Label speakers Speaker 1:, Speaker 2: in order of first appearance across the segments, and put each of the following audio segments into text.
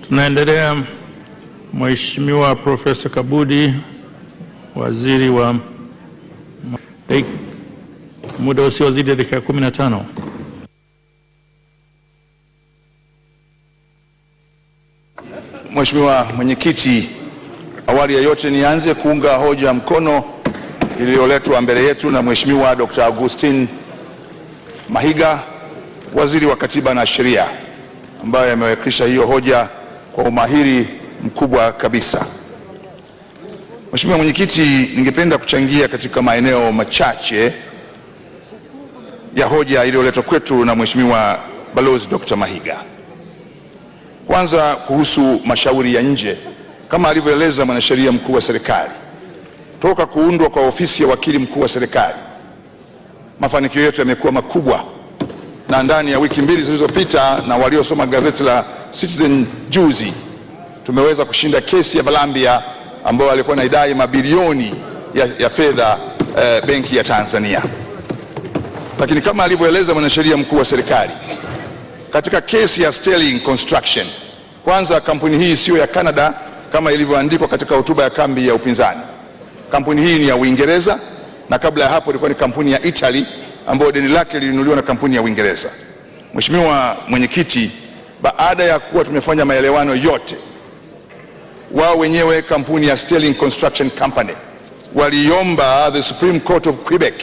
Speaker 1: Tunaendelea. Mheshimiwa Profesa Kabudi, waziri wa muda usiozidi dakika 15.
Speaker 2: Mheshimiwa Mwenyekiti, awali ya yote nianze kuunga hoja mkono iliyoletwa mbele yetu na Mheshimiwa Dr. Augustine Mahiga, waziri wa Katiba na Sheria, ambaye amewakilisha hiyo hoja kwa umahiri mkubwa kabisa. Mheshimiwa Mwenyekiti, ningependa kuchangia katika maeneo machache ya hoja iliyoletwa kwetu na Mheshimiwa Balozi Dr. Mahiga. Kwanza, kuhusu mashauri ya nje, kama alivyoeleza mwanasheria mkuu wa serikali, toka kuundwa kwa ofisi ya wakili mkuu wa serikali, mafanikio yetu yamekuwa makubwa, na ndani ya wiki mbili zilizopita, na waliosoma gazeti la Citizen juzi, tumeweza kushinda kesi ya Balambia ambayo alikuwa anaidai mabilioni ya fedha benki ya Tanzania. Lakini kama alivyoeleza mwanasheria mkuu wa serikali, katika kesi ya Sterling Construction, kwanza kampuni hii sio ya Canada kama ilivyoandikwa katika hotuba ya kambi ya upinzani. Kampuni hii ni ya Uingereza, na kabla ya hapo ilikuwa ni kampuni ya Italy ambayo deni lake lilinunuliwa na kampuni ya Uingereza. Mheshimiwa Mwenyekiti, baada ya kuwa tumefanya maelewano yote, wao wenyewe kampuni ya Sterling Construction Company waliomba the Supreme Court of Quebec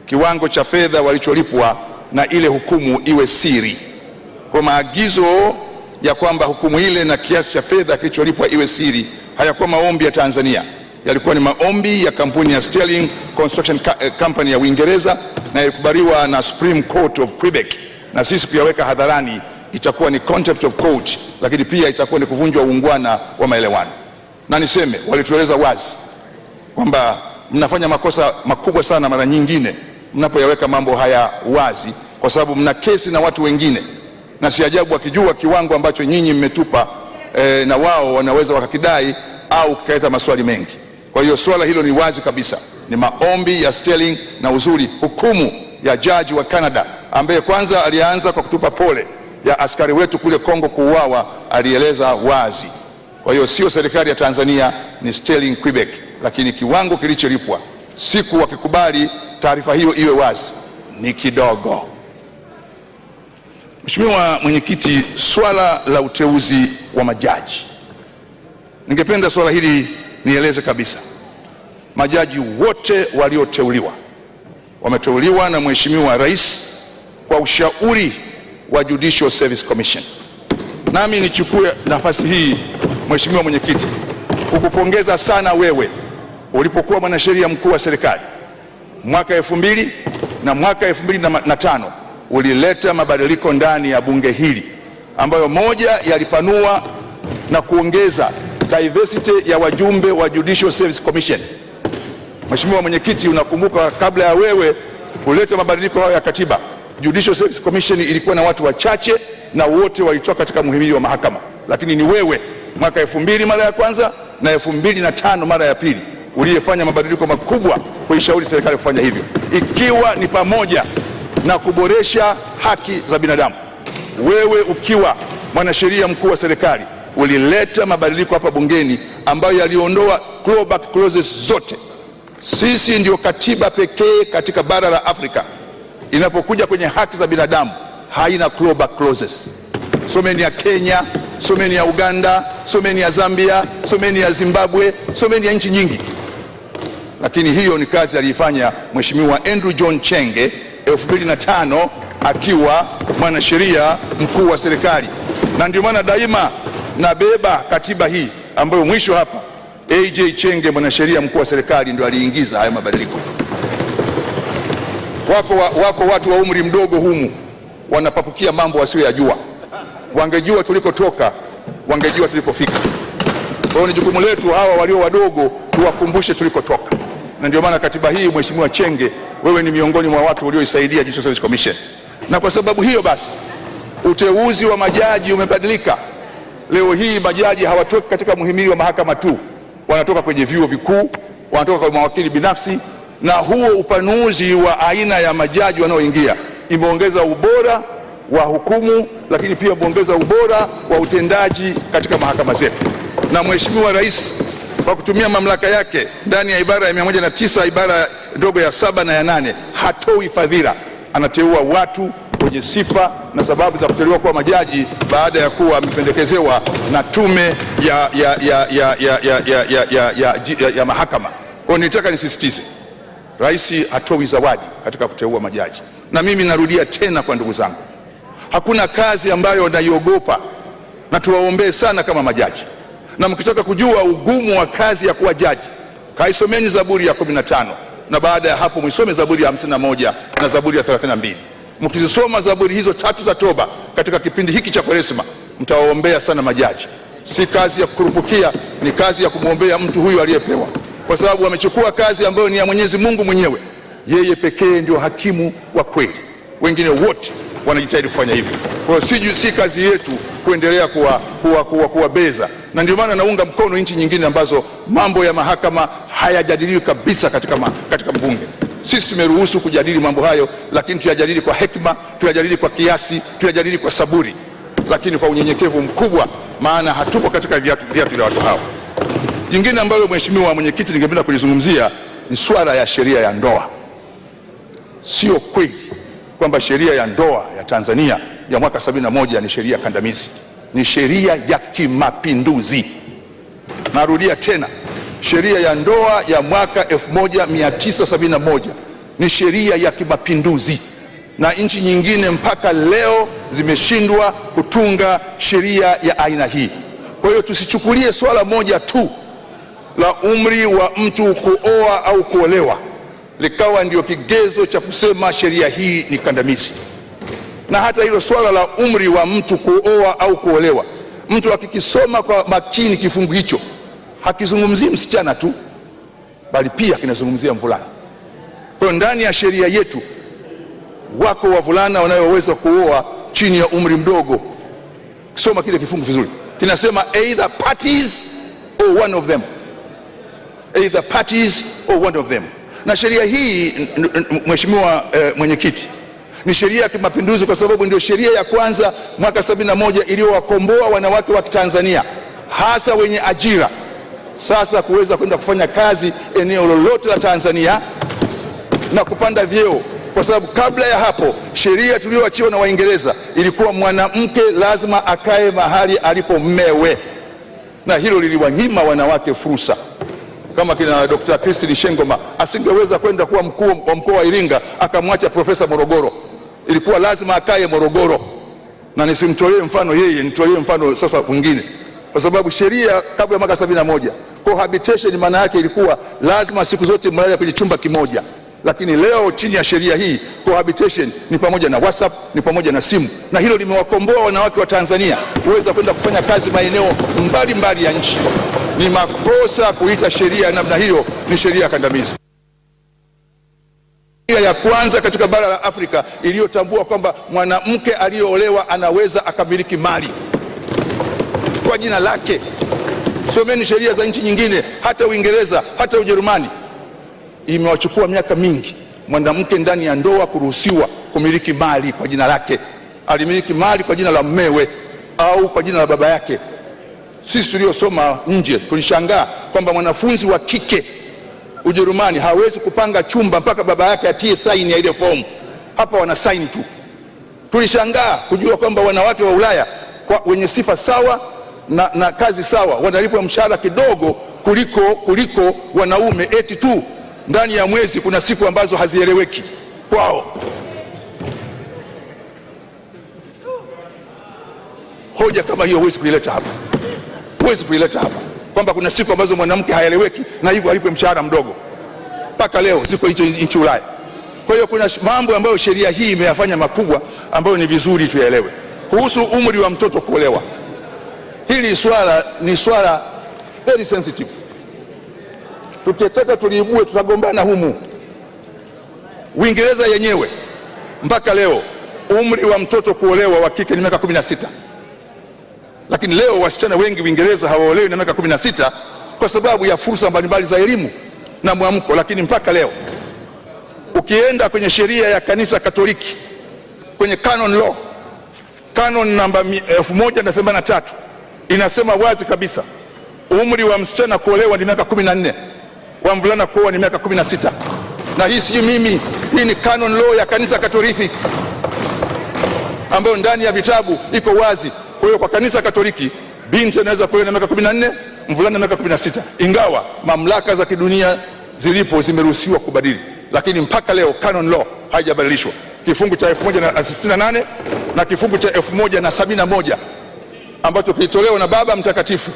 Speaker 2: kiwango cha fedha walicholipwa na ile hukumu iwe siri. Kwa maagizo ya kwamba hukumu ile na kiasi cha fedha kilicholipwa iwe siri hayakuwa maombi ya Tanzania, yalikuwa ni maombi ya kampuni ya Sterling Construction Company ya Uingereza, na yalikubaliwa na Supreme Court of Quebec, na sisi kuyaweka hadharani itakuwa ni contempt of court, lakini pia itakuwa ni kuvunjwa uungwana wa maelewano. Na niseme, walitueleza wazi kwamba mnafanya makosa makubwa sana mara nyingine mnapoyaweka mambo haya wazi, kwa sababu mna kesi na watu wengine, na si ajabu wakijua kiwango ambacho nyinyi mmetupa na wao wanaweza wakakidai au kikaleta maswali mengi. Kwa hiyo swala hilo ni wazi kabisa, ni maombi ya Sterling, na uzuri hukumu ya jaji wa Canada ambaye kwanza alianza kwa kutupa pole ya askari wetu kule Kongo kuuawa, alieleza wazi. Kwa hiyo sio serikali ya Tanzania, ni Sterling Quebec, lakini kiwango kilicholipwa, siku wakikubali taarifa hiyo iwe wazi, ni kidogo. Mheshimiwa Mwenyekiti, swala la uteuzi wa majaji, ningependa swala hili nieleze kabisa. Majaji wote walioteuliwa wameteuliwa na Mheshimiwa Rais kwa ushauri wa Judicial Service Commission. Nami nichukue nafasi hii, Mheshimiwa Mwenyekiti, kukupongeza sana wewe ulipokuwa mwanasheria mkuu wa serikali mwaka 2000 na mwaka 2005, ulileta mabadiliko ndani ya bunge hili ambayo moja yalipanua na kuongeza diversity ya wajumbe wa Judicial Service Commission. Mheshimiwa Mwenyekiti, unakumbuka kabla ya wewe kuleta mabadiliko hayo ya katiba, Judicial Service Commission ilikuwa na watu wachache na wote walitoka katika muhimili wa mahakama, lakini ni wewe mwaka 2000 mara ya kwanza na 2005 mara ya pili uliyefanya mabadiliko makubwa kuishauri serikali kufanya hivyo, ikiwa ni pamoja na kuboresha haki za binadamu. Wewe ukiwa mwanasheria mkuu wa serikali ulileta mabadiliko hapa bungeni ambayo yaliondoa clawback clauses zote. Sisi ndio katiba pekee katika bara la Afrika inapokuja kwenye haki za binadamu haina clawback clauses. Someni ya Kenya, someni ya Uganda, someni ya Zambia, someni ya Zimbabwe, someni ya nchi nyingi. Lakini hiyo ni kazi aliyofanya Mheshimiwa Andrew John Chenge 2005 akiwa mwanasheria mkuu wa serikali, na ndio maana daima nabeba katiba hii ambayo mwisho hapa AJ Chenge mwanasheria mkuu wa serikali ndio aliingiza haya mabadiliko. Wako watu wa umri mdogo humu wanapapukia mambo wasioyajua. Wangejua tulikotoka, wangejua tulipofika. Kwa hiyo ni jukumu letu hawa walio wadogo tuwakumbushe tulikotoka, na ndio maana katiba hii, Mheshimiwa Chenge, wewe ni miongoni mwa watu walioisaidia Judicial Service Commission. Na kwa sababu hiyo basi uteuzi wa majaji umebadilika. Leo hii majaji hawatoki katika muhimili wa mahakama tu, wanatoka kwenye vyuo vikuu, wanatoka kwa mawakili binafsi, na huo upanuzi wa aina ya majaji wanaoingia imeongeza ubora wa hukumu, lakini pia kuongeza ubora wa utendaji katika mahakama zetu. Na Mheshimiwa Rais kwa kutumia mamlaka yake ndani ya ibara ya 109 ibara ndogo ya 7 na ya 8 hatoi fadhila, anateua watu wenye sifa na sababu za kuteuliwa kuwa majaji baada ya kuwa amependekezewa na tume ya mahakama. Kwa nitaka nisisitize, Rais hatoi zawadi katika kuteua majaji. Na mimi narudia tena kwa ndugu zangu, hakuna kazi ambayo naiogopa, na tuwaombee sana kama majaji. Na mkitaka kujua ugumu wa kazi ya kuwa jaji, kaisomeni Zaburi ya 15 na baada ya hapo mwisome Zaburi ya 51 na Zaburi ya 32. Mkizisoma Zaburi hizo 3 za toba katika kipindi hiki cha Kwaresma, mtawaombea sana majaji. Si kazi ya kukurupukia, ni kazi ya kumwombea mtu huyu aliyepewa, kwa sababu wamechukua kazi ambayo ni ya Mwenyezi Mungu mwenyewe. Yeye pekee ndio hakimu wa kweli, wengine wote wanajitahidi kufanya hivyo. Kwa hiyo si kazi yetu kuendelea kuwabeza, na ndio maana naunga mkono nchi nyingine ambazo mambo ya mahakama hayajadiliwi kabisa katika mbunge. Sisi tumeruhusu kujadili mambo hayo, lakini tuyajadili kwa hekima, tuyajadili kwa kiasi, tuyajadili kwa saburi, lakini kwa unyenyekevu mkubwa, maana hatupo katika viatu vya watu hao. Jingine ambalo Mheshimiwa Mwenyekiti ningependa kulizungumzia ni swala ya sheria ya ndoa. Sio kweli kwamba sheria ya ndoa ya Tanzania ya mwaka 71 ni sheria kandamizi. Ni sheria ya kimapinduzi. Narudia tena, sheria ya ndoa ya mwaka 1971 ni sheria ya kimapinduzi, na nchi nyingine mpaka leo zimeshindwa kutunga sheria ya aina hii. Kwa hiyo tusichukulie swala moja tu la umri wa mtu kuoa au kuolewa likawa ndio kigezo cha kusema sheria hii ni kandamizi. Na hata hilo swala la umri wa mtu kuoa au kuolewa, mtu akikisoma kwa makini kifungu hicho hakizungumzii msichana tu, bali pia kinazungumzia mvulana. Kwa hiyo ndani ya sheria yetu wako wavulana wanayoweza kuoa chini ya umri mdogo. Kisoma kile kifungu vizuri, kinasema either parties or one of them, either parties or one of them. Na sheria hii Mheshimiwa Mwenyekiti, ni sheria ya kimapinduzi kwa sababu ndio sheria ya kwanza mwaka 71 iliyowakomboa wanawake wa Tanzania hasa wenye ajira sasa kuweza kwenda kufanya kazi eneo lolote la Tanzania na kupanda vyeo, kwa sababu kabla ya hapo sheria tuliyoachiwa na Waingereza ilikuwa mwanamke lazima akae mahali alipo mmewe, na hilo liliwanyima wanawake fursa. Kama kina Dr. Christine Shengoma asingeweza kwenda kuwa mkuu wa mkoa wa Iringa akamwacha Profesa Morogoro, ilikuwa lazima akae Morogoro. Na nisimtolee mfano yeye, nitolee mfano sasa mwingine, kwa sababu sheria kabla ya mwaka 71 cohabitation maana yake ilikuwa lazima siku zote mlale kwenye chumba kimoja, lakini leo chini ya sheria hii cohabitation ni pamoja na WhatsApp, ni pamoja na simu, na hilo limewakomboa wanawake wa Tanzania kuweza kwenda kufanya kazi maeneo mbalimbali ya nchi. Ni makosa kuita sheria namna hiyo ni sheria kandamizi. Sheria ya kwanza katika bara la Afrika iliyotambua kwamba mwanamke aliyeolewa anaweza akamiliki mali kwa jina lake. Someni sheria za nchi nyingine, hata Uingereza, hata Ujerumani. Imewachukua miaka mingi mwanamke ndani ya ndoa kuruhusiwa kumiliki mali kwa jina lake. Alimiliki mali kwa jina la mmewe au kwa jina la baba yake. Sisi tuliosoma nje tulishangaa kwamba mwanafunzi wa kike Ujerumani hawezi kupanga chumba mpaka baba yake atie saini ya ile fomu. Hapa wana saini tu. Tulishangaa kujua kwamba wanawake wa Ulaya wenye sifa sawa na kazi sawa wanalipwa mshahara kidogo kuliko wanaume, eti tu ndani ya mwezi kuna siku ambazo hazieleweki kwao. Hoja kama hiyo huwezi kuileta hapa. Huwezi kuileta hapa kwamba kuna siku ambazo mwanamke haeleweki na hivyo alipwe mshahara mdogo. Mpaka leo ziko hizo nchi Ulaya. Kwa hiyo kuna mambo ambayo sheria hii imeyafanya makubwa ambayo ni vizuri tuyaelewe. Kuhusu umri wa mtoto kuolewa, hili swala ni swala very sensitive. Tukitaka tuliibue tutagombana humu. Uingereza yenyewe mpaka leo umri wa mtoto kuolewa wa kike ni miaka 16. Lakini leo wasichana wengi Uingereza hawaolewi na miaka 16 kwa sababu ya fursa mbalimbali za elimu na mwamko. Lakini mpaka leo ukienda kwenye sheria ya kanisa Katoliki, kwenye canon law, Canon namba 1083 inasema wazi kabisa umri wa msichana kuolewa ni miaka 14, wa mvulana kuoa ni miaka 16. Na hii si mimi, hii ni canon law ya kanisa Katoliki ambayo ndani ya vitabu iko wazi. Kwa hiyo kwa kanisa Katoliki binti anaweza kuolewa na miaka 14, mvulana na miaka 16, ingawa mamlaka za kidunia zilipo zimeruhusiwa kubadili, lakini mpaka leo canon law haijabadilishwa. Kifungu cha 1068 na kifungu cha 1071 ambacho kilitolewa na Baba Mtakatifu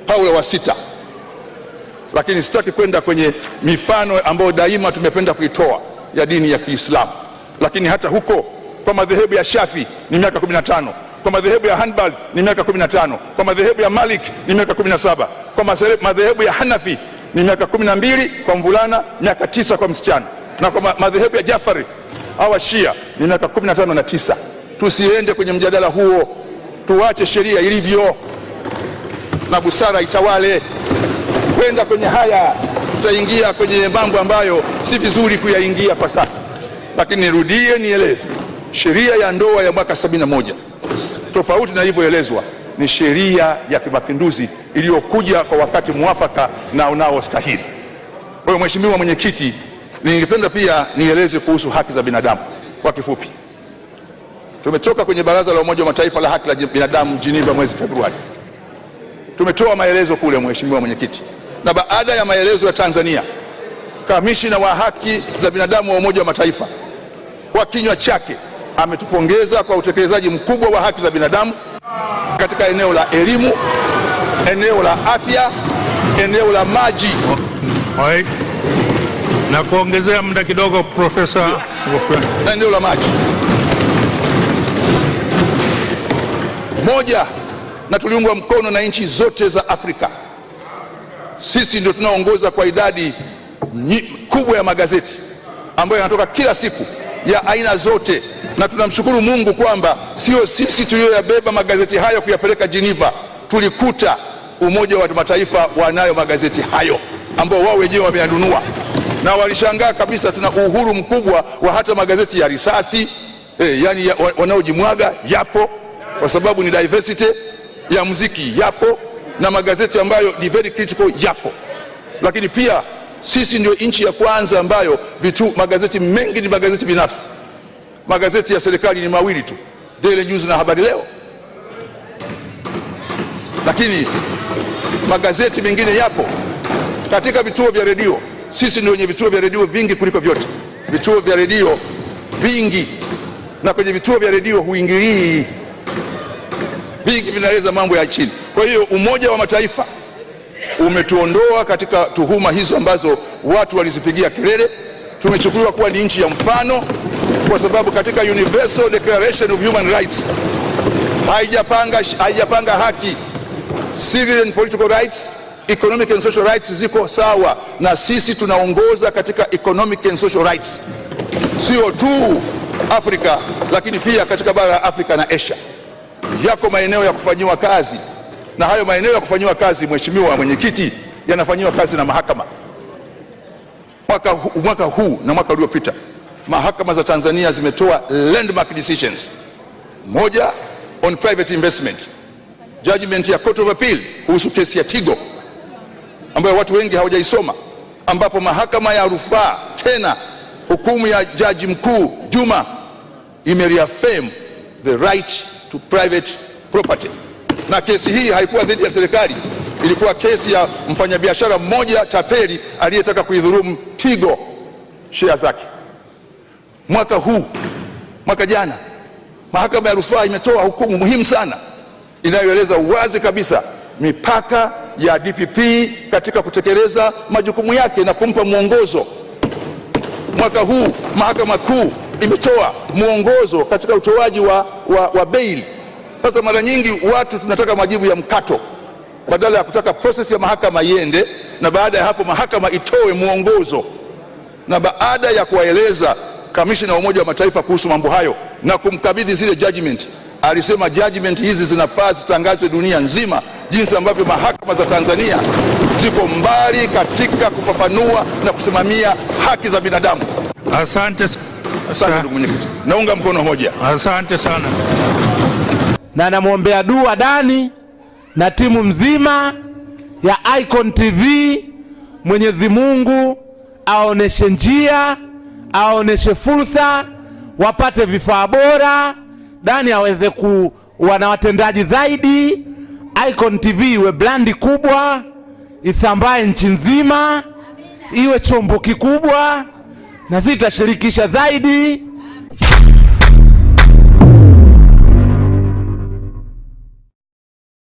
Speaker 2: Paulo wa sita. Lakini sitaki kwenda kwenye mifano ambayo daima tumependa kuitoa ya dini ya Kiislamu, lakini hata huko kwa madhehebu ya Shafi ni miaka 15, kwa madhehebu ya Hanbal ni miaka 15, kwa madhehebu ya Malik ni miaka 17, kwa madhehebu ya Hanafi ni miaka 12 kwa mvulana, miaka 9 kwa msichana, na kwa madhehebu ya Jafari au Shia ni miaka 15 na 9. Tusiende kwenye mjadala huo, tuache sheria ilivyo na busara itawale. Kwenda kwenye haya tutaingia kwenye mambo ambayo si vizuri kuyaingia kwa sasa, lakini nirudie nieleze sheria ya ndoa ya mwaka 71 tofauti na ilivyoelezwa ni sheria ya kimapinduzi iliyokuja kwa wakati mwafaka na unaostahili. Kwa hiyo Mheshimiwa Mwenyekiti, ningependa pia nieleze kuhusu haki za binadamu kwa kifupi. Tumetoka kwenye Baraza la Umoja wa Mataifa la haki za binadamu Geneva mwezi Februari. Tumetoa maelezo kule Mheshimiwa Mwenyekiti, na baada ya maelezo ya Tanzania, kamishina wa haki za binadamu wa Umoja wa Mataifa kwa kinywa chake ametupongeza kwa utekelezaji mkubwa wa haki za binadamu katika eneo la elimu, eneo la afya, eneo la maji.
Speaker 1: Na kuongezea muda kidogo Profesa,
Speaker 2: na eneo la maji. Moja, na tuliungwa mkono na nchi zote za Afrika. Sisi ndio tunaongoza kwa idadi kubwa ya magazeti ambayo yanatoka kila siku ya aina zote, na tunamshukuru Mungu kwamba sio sisi tulioyabeba magazeti hayo kuyapeleka Geneva. Tulikuta Umoja wa Mataifa wanayo magazeti hayo ambao wao wenyewe wameyanunua, na walishangaa kabisa. Tuna uhuru mkubwa wa hata magazeti ya risasi, yani wanaojimwaga yapo, kwa sababu ni diversity ya muziki yapo, na magazeti ambayo ni very critical yapo. Lakini pia sisi ndio nchi ya kwanza ambayo magazeti mengi ni magazeti binafsi. Magazeti ya serikali ni mawili tu, Daily News na Habari Leo, lakini magazeti mengine yapo. Katika vituo vya redio, sisi ndio wenye vituo vya redio vingi kuliko vyote, vituo vya redio vingi, na kwenye vituo vya redio huingilii vingi, vinaeleza mambo ya chini. Kwa hiyo Umoja wa Mataifa umetuondoa katika tuhuma hizo ambazo watu walizipigia kelele. Tumechukuliwa kuwa ni nchi ya mfano, kwa sababu katika Universal Declaration of Human Rights haijapanga haki. Civil and political rights, economic and social rights ziko sawa, na sisi tunaongoza katika economic and social rights, sio tu Afrika, lakini pia katika bara la Afrika na Asia. Yako maeneo ya kufanyiwa kazi, na hayo maeneo ya kufanyiwa kazi, Mheshimiwa Mwenyekiti, yanafanyiwa kazi na mahakama. Mwaka huu na mwaka uliopita mahakama za Tanzania zimetoa landmark decisions. Moja, on private investment, judgment ya Court of Appeal kuhusu kesi ya Tigo ambayo watu wengi hawajaisoma, ambapo mahakama ya rufaa tena hukumu ya Jaji Mkuu Juma imereaffirm the right to private property. Na kesi hii haikuwa dhidi ya serikali, ilikuwa kesi ya mfanyabiashara mmoja tapeli aliyetaka kuidhulumu Tigo share zake. Mwaka jana mahakama ya rufaa imetoa hukumu muhimu sana inayoeleza wazi kabisa mipaka ya DPP katika kutekeleza majukumu yake na kumpa mwongozo. Mwaka huu mahakama kuu imetoa mwongozo katika utoaji wa bail. Sasa mara nyingi watu tunataka majibu ya mkato badala ya kutaka process ya mahakama iende, na baada ya hapo mahakama itoe mwongozo. Na baada ya kuwaeleza kamishina wa Umoja wa Mataifa kuhusu mambo hayo na kumkabidhi zile judgment, alisema judgment hizi zinafaa zitangazwe dunia nzima, jinsi ambavyo mahakama za Tanzania ziko mbali katika kufafanua na kusimamia haki za binadamu.
Speaker 1: Asante
Speaker 2: ndugu mwenyekiti, naunga mkono hoja.
Speaker 1: Asante sana.
Speaker 3: na namwombea dua Dani na timu mzima ya Icon TV. Mwenyezi Mungu aoneshe njia, aoneshe fursa, wapate vifaa bora, Dani aweze kuwa na watendaji zaidi, Icon TV iwe brandi kubwa, isambae nchi nzima, iwe chombo kikubwa, na sisi tutashirikisha zaidi.